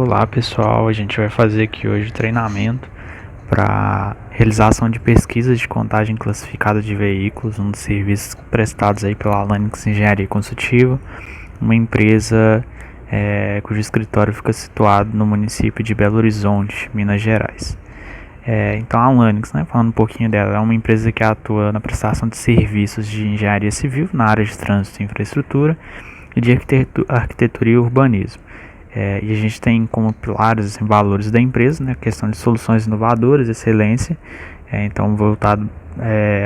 Olá pessoal, a gente vai fazer aqui hoje o treinamento para realização de pesquisas de contagem classificada de veículos, um dos serviços prestados aí pela Alanix Engenharia Consultiva, uma empresa cujo escritório fica situado no município de Belo Horizonte, Minas Gerais. Então a Alanix, falando um pouquinho dela, é uma empresa que atua na prestação de serviços de engenharia civil na área de trânsito e infraestrutura e de arquitetura e urbanismo. E a gente tem como pilares valores da empresa, a questão de soluções inovadoras, excelência, então voltado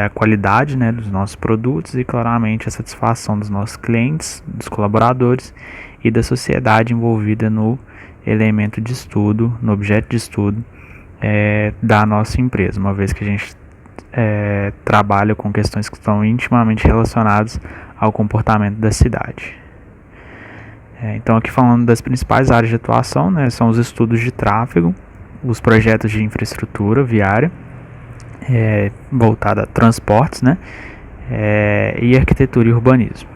à qualidade dos nossos produtos e claramente a satisfação dos nossos clientes, dos colaboradores e da sociedade envolvida no elemento de estudo, no objeto de estudo da nossa empresa, uma vez que a gente trabalha com questões que estão intimamente relacionadas ao comportamento da cidade. Então aqui falando das principais áreas de atuação, são os estudos de tráfego, os projetos de infraestrutura viária, voltada a transportes, e arquitetura e urbanismo.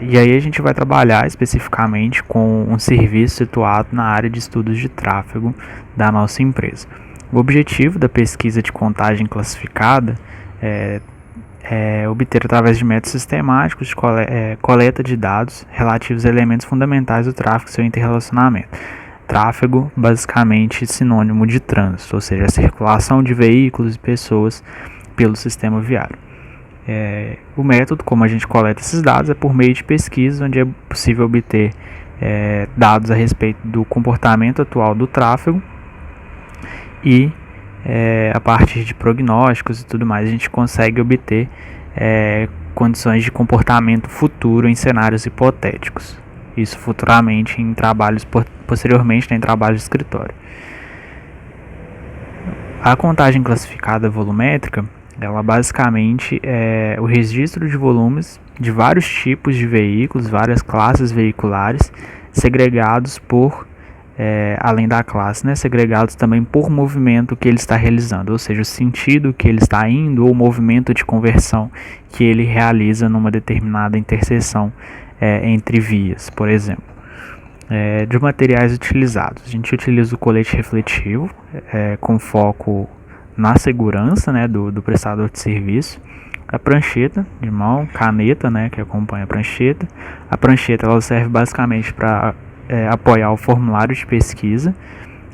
E aí a gente vai trabalhar especificamente com um serviço situado na área de estudos de tráfego da nossa empresa. O objetivo da pesquisa de contagem classificada é obter através de métodos sistemáticos de coleta de dados relativos a elementos fundamentais do tráfego e seu interrelacionamento. Tráfego, basicamente sinônimo de trânsito, ou seja, a circulação de veículos e pessoas pelo sistema viário. O método, como a gente coleta esses dados, é por meio de pesquisa, onde é possível obter dados a respeito do comportamento atual do tráfego e a partir de prognósticos e tudo mais, a gente consegue obter condições de comportamento futuro em cenários hipotéticos. Isso futuramente em trabalhos, posteriormente em trabalhos de escritório. A contagem classificada volumétrica, ela basicamente é o registro de volumes de vários tipos de veículos, várias classes veiculares, segregados por além da classe, segregados também por movimento que ele está realizando, ou seja, o sentido que ele está indo ou o movimento de conversão que ele realiza numa determinada interseção entre vias, por exemplo. De materiais utilizados, a gente utiliza o colete refletivo com foco na segurança do prestador de serviço, a prancheta de mão, caneta que acompanha a prancheta. A prancheta ela serve basicamente para apoiar o formulário de pesquisa.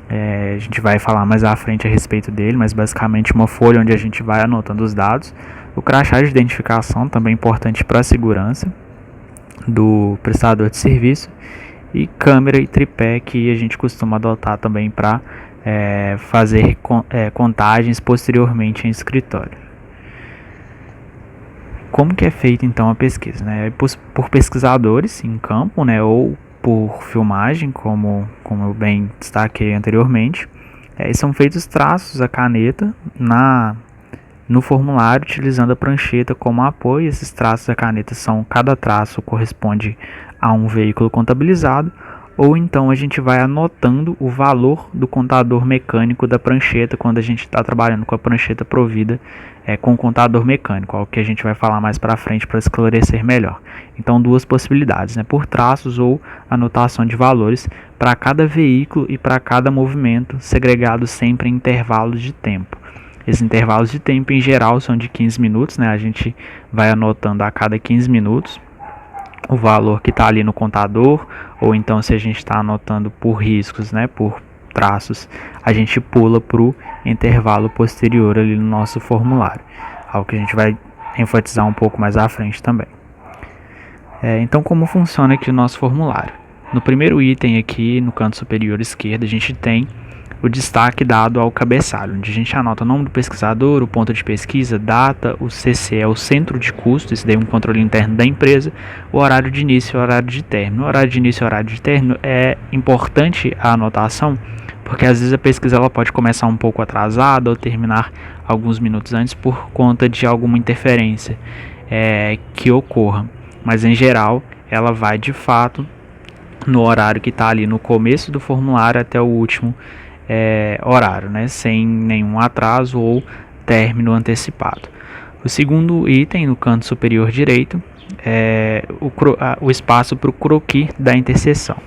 A gente vai falar mais à frente a respeito dele, mas basicamente uma folha onde a gente vai anotando os dados. O crachá de identificação, também importante para a segurança do prestador de serviço, e câmera e tripé, que a gente costuma adotar também para fazer contagens posteriormente em escritório. Como que é feita então a pesquisa? Por pesquisadores em campo, ou por filmagem, como eu bem destaquei anteriormente. São feitos traços a caneta no formulário, utilizando a prancheta como apoio. Esses traços a caneta cada traço corresponde a um veículo contabilizado, ou então a gente vai anotando o valor do contador mecânico da prancheta quando a gente está trabalhando com a prancheta provida com o contador mecânico, algo que a gente vai falar mais para frente para esclarecer melhor. Então, duas possibilidades, por traços ou anotação de valores para cada veículo e para cada movimento, segregado sempre em intervalos de tempo. Esses intervalos de tempo, em geral, são de 15 minutos, a gente vai anotando a cada 15 minutos o valor que está ali no contador, ou então se a gente está anotando por riscos, por traços, a gente pula para o intervalo posterior ali no nosso formulário, algo que a gente vai enfatizar um pouco mais à frente também. Então, como funciona aqui o nosso formulário? No primeiro item aqui, no canto superior esquerdo, a gente tem o destaque dado ao cabeçalho, onde a gente anota o nome do pesquisador, o ponto de pesquisa, data, o CC é o centro de custo, esse daí é um controle interno da empresa, o horário de início e o horário de término. O horário de início e o horário de término é importante a anotação, porque às vezes a pesquisa ela pode começar um pouco atrasada ou terminar alguns minutos antes por conta de alguma interferência que ocorra, mas em geral ela vai de fato no horário que está ali no começo do formulário até o último horário, sem nenhum atraso ou término antecipado. O segundo item, no canto superior direito, é o espaço para o croquis da interseção.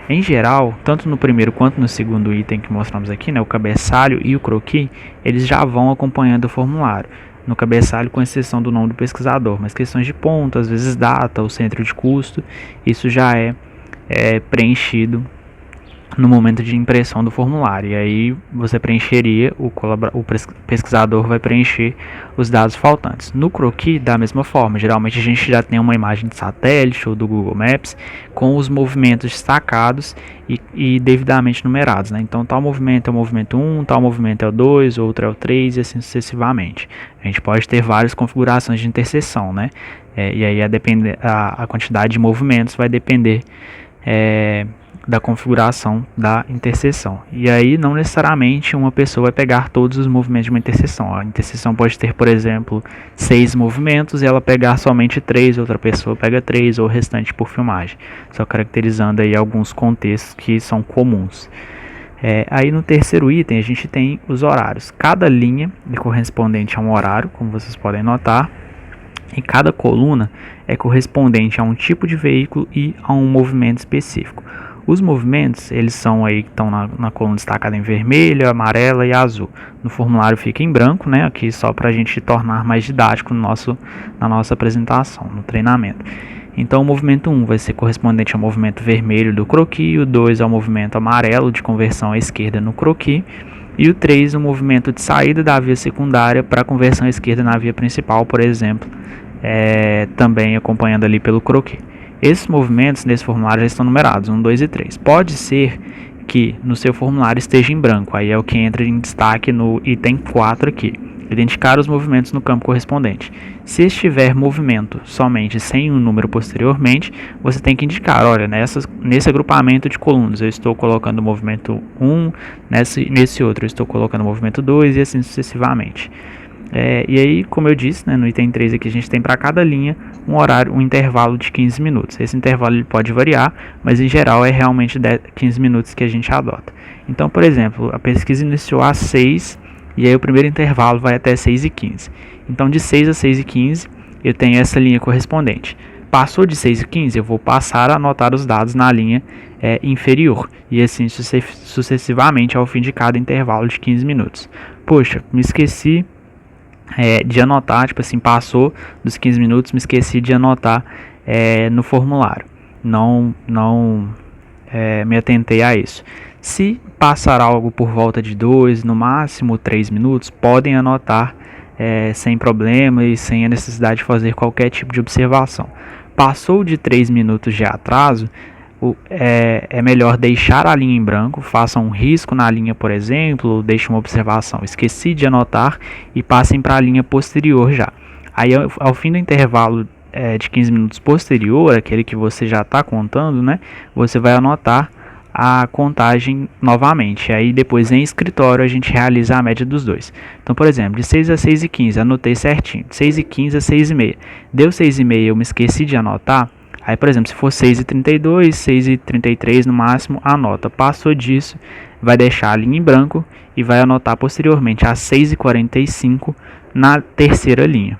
Em geral, tanto no primeiro quanto no segundo item que mostramos aqui, né, o cabeçalho e o croquis, eles já vão acompanhando o formulário. No cabeçalho, com exceção do nome do pesquisador, mas questões de ponto, às vezes data, o centro de custo, isso já é preenchido no momento de impressão do formulário. E aí você preencheria, o pesquisador vai preencher os dados faltantes. No croquis, da mesma forma, geralmente a gente já tem uma imagem de satélite ou do Google Maps com os movimentos destacados e devidamente numerados, né? Então tal movimento é o movimento 1, tal movimento é o 2, outro é o 3 e assim sucessivamente. A gente pode ter várias configurações de interseção, né? E aí a quantidade de movimentos vai depender da configuração da interseção. E aí não necessariamente uma pessoa vai pegar todos os movimentos de uma interseção. A interseção pode ter, por exemplo, 6 movimentos e ela pegar somente 3, outra pessoa pega 3 ou o restante por filmagem. Só caracterizando aí alguns contextos que são comuns. Aí no terceiro item a gente tem os horários. Cada linha é correspondente a um horário, como vocês podem notar. E cada coluna é correspondente a um tipo de veículo e a um movimento específico. Os movimentos, eles são aí que estão na coluna destacada em vermelho, amarela e azul. No formulário fica em branco, né? Aqui só para a gente tornar mais didático na nossa apresentação, no treinamento. Então o movimento 1 vai ser correspondente ao movimento vermelho do croquis, o 2 ao movimento amarelo de conversão à esquerda no croquis, e o 3 o movimento de saída da via secundária para conversão à esquerda na via principal, por exemplo, também acompanhando ali pelo croquis. Esses movimentos nesse formulário já estão numerados, 1, 2 e 3. Pode ser que no seu formulário esteja em branco, aí é o que entra em destaque no item 4 aqui. Identificar os movimentos no campo correspondente. Se estiver movimento somente sem um número posteriormente, você tem que indicar, olha, nesse agrupamento de colunas eu estou colocando o movimento 1, nesse outro eu estou colocando o movimento 2 e assim sucessivamente. E aí, como eu disse, né, no item 3 aqui a gente tem para cada linha um intervalo de 15 minutos. Esse intervalo ele pode variar, mas em geral é realmente 15 minutos que a gente adota. Então, por exemplo, a pesquisa iniciou às 6 e aí o primeiro intervalo vai até 6h15. Então, de 6 a 6h15 eu tenho essa linha correspondente. Passou de 6h15, eu vou passar a anotar os dados na linha inferior e assim sucessivamente ao fim de cada intervalo de 15 minutos. Poxa, me esqueci de anotar, tipo assim, passou dos 15 minutos, me esqueci de anotar no formulário. Não me atentei a isso. Se passar algo por volta de 2, no máximo 3 minutos, podem anotar sem problema e sem a necessidade de fazer qualquer tipo de observação. Passou de 3 minutos de atraso, é melhor deixar a linha em branco, faça um risco na linha, por exemplo, deixe uma observação, esqueci de anotar e passem para a linha posterior já. Aí ao fim do intervalo de 15 minutos posterior, aquele que você já está contando, né, você vai anotar a contagem novamente. Aí depois em escritório a gente realiza a média dos dois. Então, por exemplo, de 6 a 6h15 anotei certinho, de 6h15 a 6h30. Deu 6h30 eu me esqueci de anotar. Aí, por exemplo, se for 6h32, 6h33 no máximo, anota. Passou disso, vai deixar a linha em branco e vai anotar posteriormente às 6h45 na terceira linha.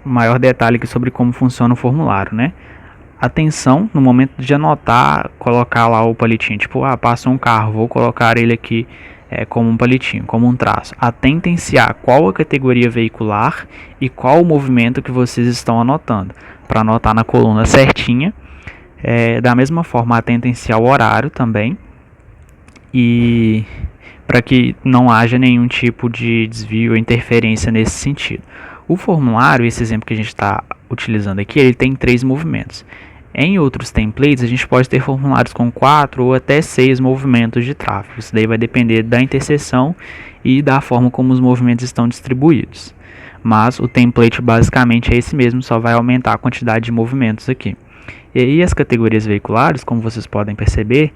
Maior detalhe aqui sobre como funciona o formulário, né? Atenção no momento de anotar, colocar lá o palitinho, tipo, passou um carro, vou colocar ele aqui como um palitinho, como um traço. Atentem-se a qual a categoria veicular e qual o movimento que vocês estão anotando, para anotar na coluna certinha. Da mesma forma, atentem-se ao horário também, e para que não haja nenhum tipo de desvio ou interferência nesse sentido. O formulário, esse exemplo que a gente está utilizando aqui, ele tem 3 movimentos. Em outros templates, a gente pode ter formulários com 4 ou até 6 movimentos de tráfego. Isso daí vai depender da interseção e da forma como os movimentos estão distribuídos. Mas o template basicamente é esse mesmo, só vai aumentar a quantidade de movimentos aqui. E aí as categorias veiculares, como vocês podem perceber,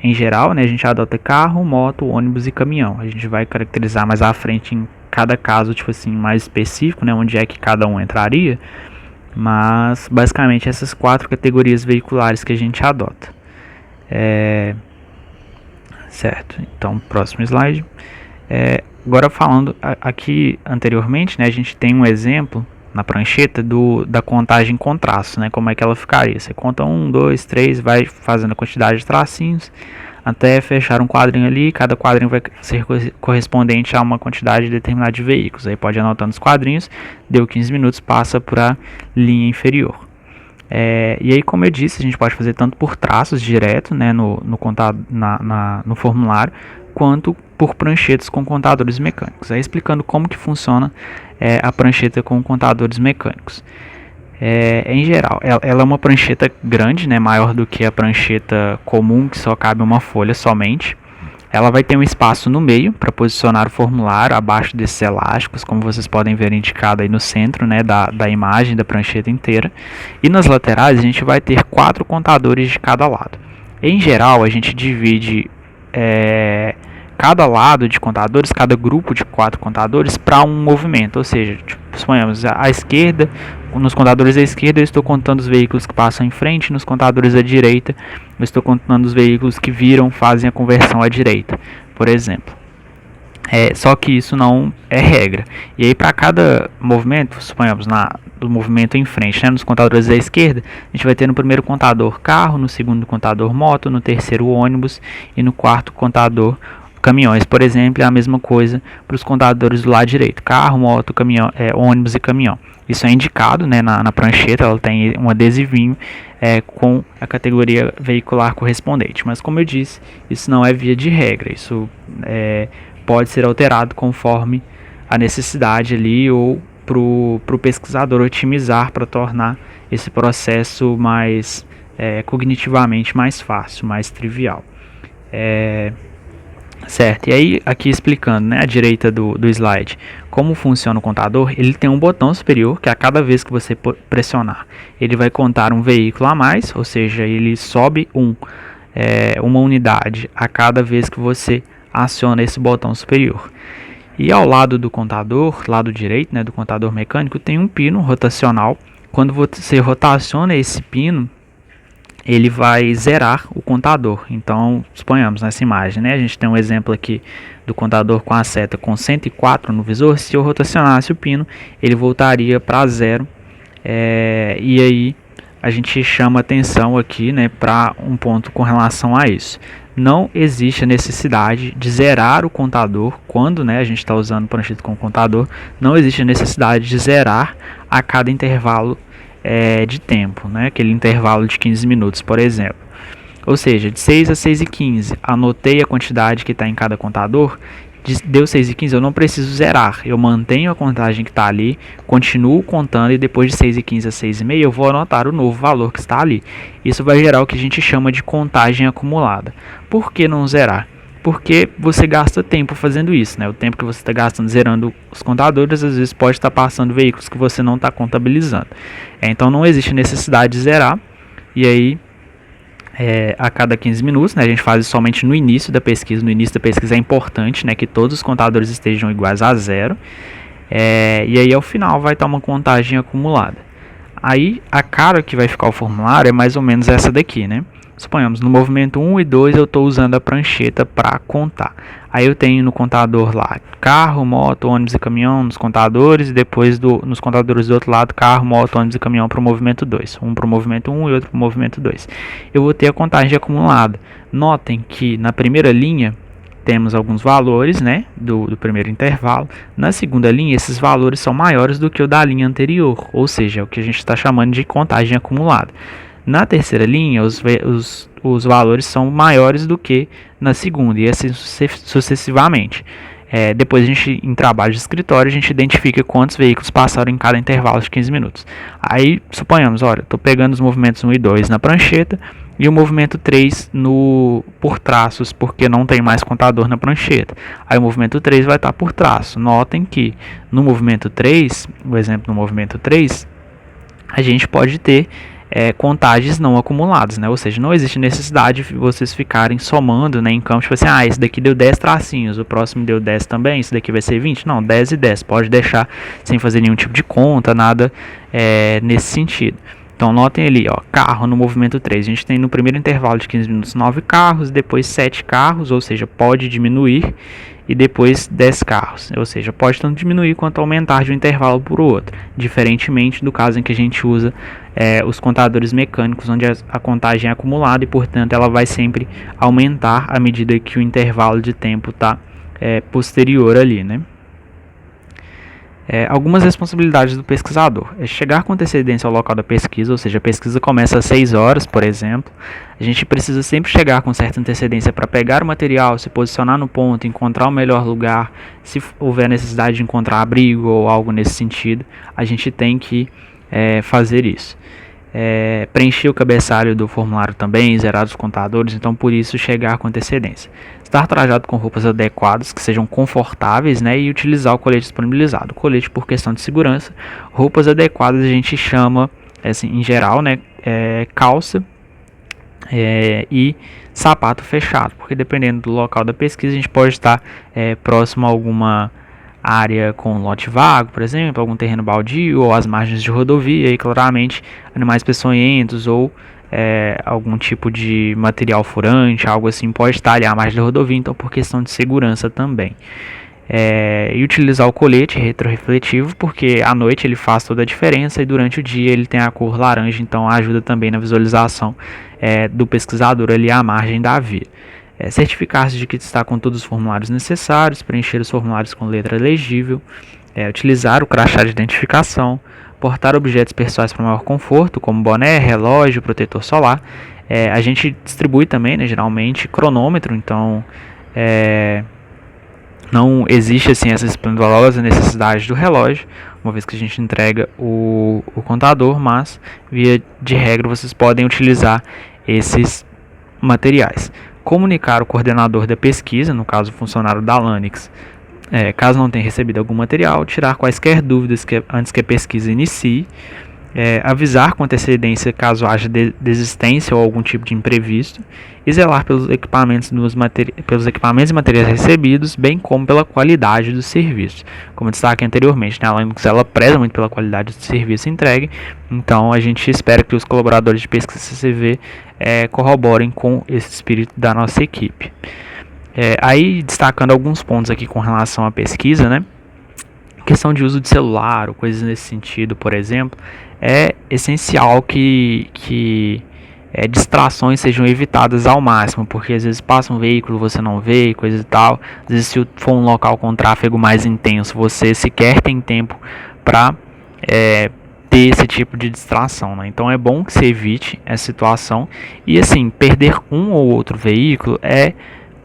em geral, né, a gente adota carro, moto, ônibus e caminhão. A gente vai caracterizar mais à frente em cada caso, tipo assim, mais específico, né, onde é que cada um entraria. Mas basicamente essas 4 categorias veiculares que a gente adota. Certo, então próximo slide. Agora falando aqui anteriormente, né, a gente tem um exemplo na prancheta da contagem com traço, né? Como é que ela ficaria? Você conta 1, 2, 3, vai fazendo a quantidade de tracinhos até fechar um quadrinho ali. Cada quadrinho vai ser correspondente a uma quantidade determinada de veículos. Aí pode ir anotando os quadrinhos, deu 15 minutos, passa para a linha inferior. E aí, como eu disse, a gente pode fazer tanto por traços direto, né, no formulário, quanto por pranchetas com contadores mecânicos. Aí explicando como que funciona a prancheta com contadores mecânicos. Em geral, ela é uma prancheta grande, né, maior do que a prancheta comum, que só cabe uma folha somente. Ela vai ter um espaço no meio para posicionar o formulário abaixo desses elásticos, como vocês podem ver indicado aí no centro, né, da imagem da prancheta inteira. E nas laterais a gente vai ter 4 contadores de cada lado. Em geral, a gente divide cada lado de contadores, cada grupo de 4 contadores para um movimento, ou seja, suponhamos à esquerda, nos contadores da esquerda eu estou contando os veículos que passam em frente, nos contadores da direita eu estou contando os veículos que viram, fazem a conversão à direita, por exemplo. Só que isso não é regra. E aí para cada movimento, suponhamos no movimento em frente, né, nos contadores da esquerda, a gente vai ter no primeiro contador carro, no segundo contador moto, no terceiro ônibus e no quarto contador caminhões, por exemplo. É a mesma coisa para os contadores do lado direito: carro, moto, caminhão, ônibus e caminhão. Isso é indicado, né, na prancheta, ela tem um adesivinho com a categoria veicular correspondente. Mas como eu disse, isso não é via de regra, isso pode ser alterado conforme a necessidade ali, ou para o pesquisador otimizar para tornar esse processo mais cognitivamente mais fácil, mais trivial. Certo, e aí aqui explicando, né, à direita do slide, como funciona o contador. Ele tem um botão superior que a cada vez que você pressionar, ele vai contar um veículo a mais, ou seja, ele sobe uma unidade a cada vez que você aciona esse botão superior. E ao lado do contador, lado direito, né, do contador mecânico, tem um pino rotacional. Quando você rotaciona esse pino, ele vai zerar o contador. Então, suponhamos nessa imagem, né, a gente tem um exemplo aqui do contador com a seta com 104 no visor. Se eu rotacionasse o pino, ele voltaria para 0. E aí a gente chama atenção aqui, né, para um ponto com relação a isso. Não existe a necessidade de zerar o contador quando, né, a gente está usando prancheta com contador. Não existe a necessidade de zerar a cada intervalo de tempo, né? Aquele intervalo de 15 minutos, por exemplo. Ou seja, de 6 a 6h15, anotei a quantidade que está em cada contador, deu 6h15, eu não preciso zerar, eu mantenho a contagem que está ali, continuo contando, e depois de 6h15 a 6h30 eu vou anotar o novo valor que está ali. Isso vai gerar o que a gente chama de contagem acumulada. Por que não zerar? Porque você gasta tempo fazendo isso, né? O tempo que você está gastando zerando os contadores, às vezes pode estar passando veículos que você não está contabilizando. Então não existe necessidade de zerar. E aí, a cada 15 minutos, né, a gente faz isso somente no início da pesquisa. No início da pesquisa é importante, né, que todos os contadores estejam iguais a 0. E aí ao final vai estar uma contagem acumulada. Aí a cara que vai ficar o formulário é mais ou menos essa daqui, né? Suponhamos, no movimento 1 e 2 eu estou usando a prancheta para contar. Aí eu tenho no contador lá carro, moto, ônibus e caminhão nos contadores, e depois nos contadores do outro lado carro, moto, ônibus e caminhão para o movimento 2. Um para o movimento 1 e outro para o movimento 2. Eu vou ter a contagem acumulada. Notem que na primeira linha temos alguns valores, né, do primeiro intervalo. Na segunda linha, esses valores são maiores do que o da linha anterior, ou seja, é o que a gente está chamando de contagem acumulada. Na terceira linha, os valores são maiores do que na segunda, e assim sucessivamente. Depois, em trabalho de escritório, a gente identifica quantos veículos passaram em cada intervalo de 15 minutos. Aí, suponhamos, olha, estou pegando os movimentos 1 e 2 na prancheta e o movimento 3 por traços, porque não tem mais contador na prancheta. Aí o movimento 3 vai estar por traço. Notem que no movimento 3, o exemplo no movimento 3, a gente pode ter contagens não acumuladas, né? Ou seja, não existe necessidade de vocês ficarem somando, né, em campo, tipo assim, esse daqui deu 10 tracinhos, o próximo deu 10 também, esse daqui vai ser 20. Não, 10 e 10, pode deixar sem fazer nenhum tipo de conta, nada nesse sentido. Então notem ali, ó, carro no movimento 3, a gente tem no primeiro intervalo de 15 minutos 9 carros, depois 7 carros, ou seja, pode diminuir, e depois 10 carros, ou seja, pode tanto diminuir quanto aumentar de um intervalo por outro, diferentemente do caso em que a gente usa os contadores mecânicos, onde a contagem é acumulada e, portanto, ela vai sempre aumentar à medida que o intervalo de tempo está posterior ali, né? Algumas responsabilidades do pesquisador é chegar com antecedência ao local da pesquisa, ou seja, a pesquisa começa às 6 horas, por exemplo. A gente precisa sempre chegar com certa antecedência para pegar o material, se posicionar no ponto, encontrar o melhor lugar. Se houver necessidade de encontrar abrigo ou algo nesse sentido, a gente tem que fazer isso. Preencher o cabeçalho do formulário também, zerar os contadores, então por isso chegar com antecedência. Estar trajado com roupas adequadas, que sejam confortáveis, né, e utilizar o colete disponibilizado. Colete por questão de segurança. Roupas adequadas a gente chama, assim, em geral, né, calça e sapato fechado, porque dependendo do local da pesquisa a gente pode estar próximo a alguma área com lote vago, por exemplo, algum terreno baldio ou as margens de rodovia, e claramente animais peçonhentos ou algum tipo de material furante, algo assim, pode estar ali à margem da rodovia, então por questão de segurança também. E utilizar o colete retrorefletivo, porque à noite ele faz toda a diferença e durante o dia ele tem a cor laranja, então ajuda também na visualização do pesquisador ali à margem da via. Certificar-se de que está com todos os formulários necessários, preencher os formulários com letra legível, utilizar o crachá de identificação, portar objetos pessoais para maior conforto, como boné, relógio, protetor solar. A gente distribui também, né, geralmente, cronômetro, então não existe assim essa esplendorosa necessidade do relógio, uma vez que a gente entrega o contador, mas via de regra vocês podem utilizar esses materiais. Comunicar o coordenador da pesquisa, no caso o funcionário da Lanix, caso não tenha recebido algum material, tirar quaisquer dúvidas antes que a pesquisa inicie, avisar com antecedência caso haja desistência ou algum tipo de imprevisto, e zelar pelos equipamentos e materiais recebidos, bem como pela qualidade do serviço. Como eu destaquei anteriormente, né, a Lanix ela preza muito pela qualidade do serviço entregue, então a gente espera que os colaboradores de pesquisa CCV corroborem com esse espírito da nossa equipe. Aí destacando alguns pontos aqui com relação à pesquisa, né? Questão de uso de celular ou coisas nesse sentido, por exemplo, é essencial que distrações sejam evitadas ao máximo, porque às vezes passa um veículo, você não vê, coisa e tal. Às vezes se for um local com tráfego mais intenso, você sequer tem tempo para ter esse tipo de distração, né? Então é bom que você evite essa situação. E assim, perder um ou outro veículo é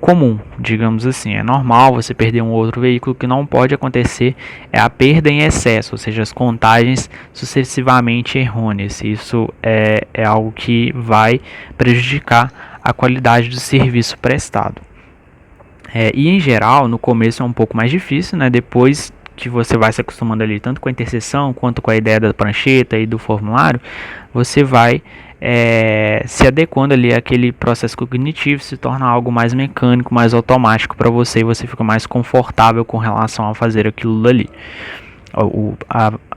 comum, digamos assim, é normal você perder um ou outro veículo. Que não pode acontecer é a perda em excesso, ou seja, as contagens sucessivamente errôneas. Isso é algo que vai prejudicar a qualidade do serviço prestado. E em geral, no começo é um pouco mais difícil, né? Depois que você vai se acostumando ali, tanto com a interseção quanto com a ideia da prancheta e do formulário, você vai se adequando ali àquele processo cognitivo, se torna algo mais mecânico, mais automático para você, e você fica mais confortável com relação a fazer aquilo dali,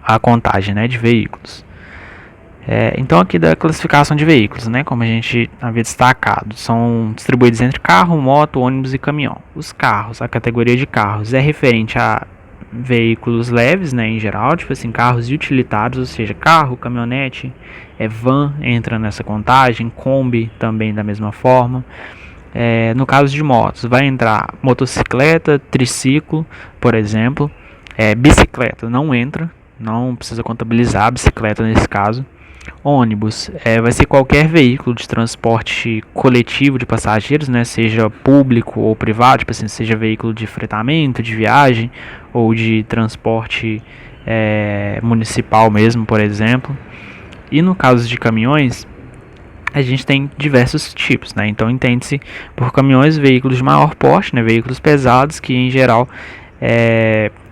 a contagem, né, de veículos. Então aqui da classificação de veículos, né, como a gente havia destacado, são distribuídos entre carro, moto, ônibus e caminhão. Os carros, a categoria de carros é referente a veículos leves, né, em geral, tipo assim, carros utilitários, ou seja, carro, caminhonete, van entra nessa contagem, Kombi também da mesma forma. No caso de motos, vai entrar motocicleta, triciclo, por exemplo. Bicicleta não entra, não precisa contabilizar a bicicleta nesse caso. Ônibus vai ser qualquer veículo de transporte coletivo de passageiros, né, seja público ou privado, tipo assim, seja veículo de fretamento, de viagem ou de transporte municipal mesmo, por exemplo. E no caso de caminhões, a gente tem diversos tipos, né? Então entende-se por caminhões veículos de maior porte, né, veículos pesados que em geral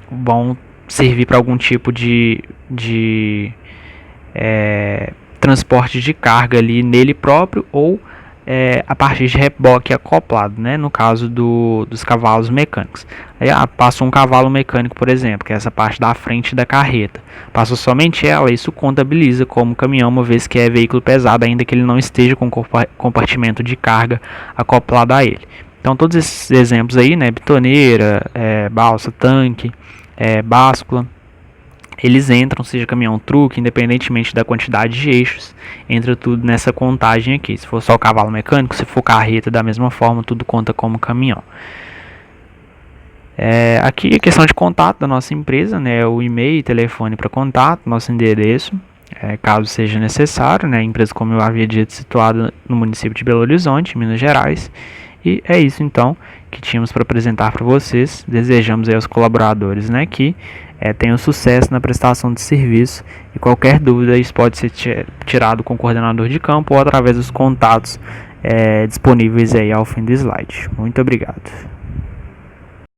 vão servir para algum tipo de transporte de carga ali nele próprio ou a partir de reboque acoplado, né, no caso dos cavalos mecânicos. Aí passa um cavalo mecânico, por exemplo, que é essa parte da frente da carreta, passa somente ela, isso contabiliza como caminhão, uma vez que é veículo pesado, ainda que ele não esteja com compartimento de carga acoplado a ele. Então todos esses exemplos aí, né, bitoneira, balsa, tanque, báscula, eles entram, seja caminhão, truque, independentemente da quantidade de eixos, entra tudo nessa contagem aqui. Se for só o cavalo mecânico, se for carreta, da mesma forma, tudo conta como caminhão. Aqui a questão de contato da nossa empresa, né, o e-mail e telefone para contato, nosso endereço, caso seja necessário, né, a empresa, como eu havia dito, situada no município de Belo Horizonte, Minas Gerais. E é isso então que tínhamos para apresentar para vocês. Desejamos aí aos colaboradores, né, que tenham sucesso na prestação de serviço, e qualquer dúvida isso pode ser tirado com o coordenador de campo ou através dos contatos disponíveis aí ao fim do slide. Muito obrigado.